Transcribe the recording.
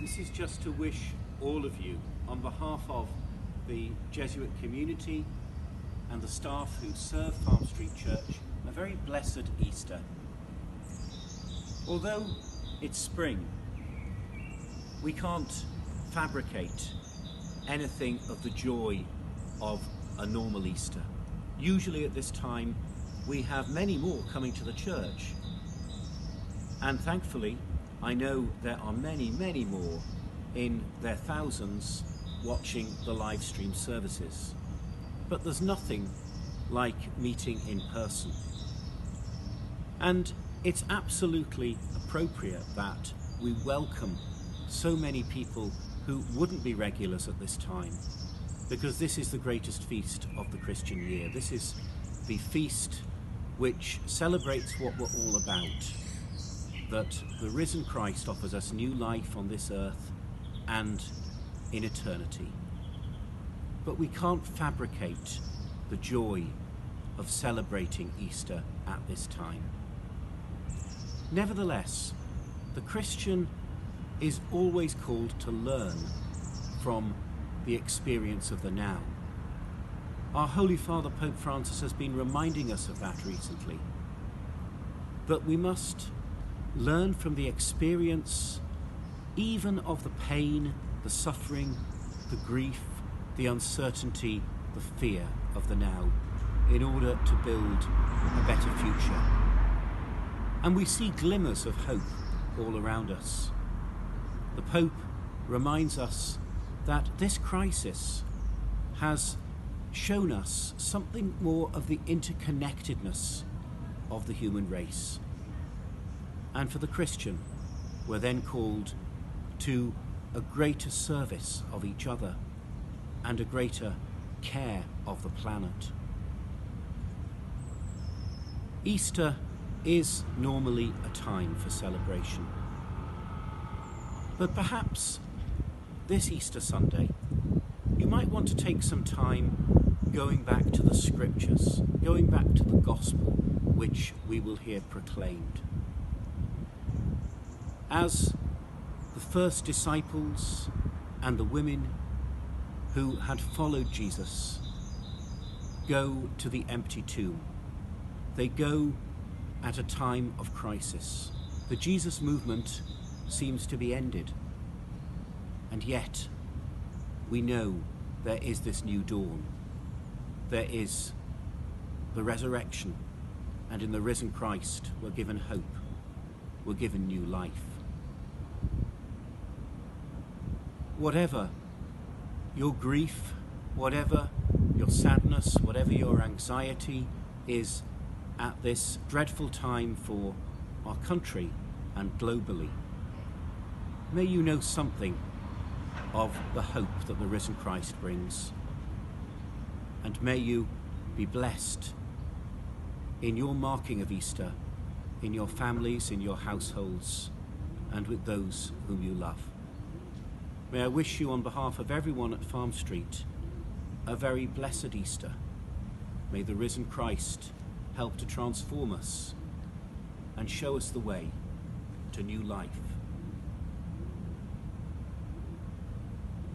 This is just to wish all of you, on behalf of the Jesuit community and the staff who serve Farm Street Church, a very blessed Easter. Although it's spring, we can't fabricate anything of the joy of a normal Easter. Usually at this time we have many more coming to the church, and thankfully I know there are many more in their thousands watching the live stream services. But there's nothing like meeting in person. And it's absolutely appropriate that we welcome so many people who wouldn't be regulars at this time, because this is the greatest feast of the Christian year. This is the feast which celebrates what we're all about, that the risen Christ offers us new life on this earth and in eternity. But we can't fabricate the joy of celebrating Easter at this time. Nevertheless, the Christian is always called to learn from the experience of the now. Our Holy Father Pope Francis has been reminding us of that recently, that we must learn from the experience even of the pain, the suffering, the grief, the uncertainty, the fear of the now, in order to build a better future. And we see glimmers of hope all around us. The Pope reminds us that this crisis has shown us something more of the interconnectedness of the human race. And for the Christian, we're then called to a greater service of each other and a greater care of the planet. Easter is normally a time for celebration, but perhaps this Easter Sunday you might want to take some time going back to the scriptures, going back to the gospel which we will hear proclaimed. As the first disciples and the women who had followed Jesus go to the empty tomb, they go at a time of crisis. The Jesus movement seems to be ended, and yet we know there is this new dawn. There is the resurrection, and in the risen Christ we're given hope, we're given new life. Whatever your grief, whatever your sadness, whatever your anxiety is at this dreadful time for our country and globally, may you know something of the hope that the risen Christ brings. And may you be blessed in your marking of Easter, in your families, in your households, and with those whom you love. May I wish you, on behalf of everyone at Farm Street, a very blessed Easter. May the risen Christ help to transform us and show us the way to new life.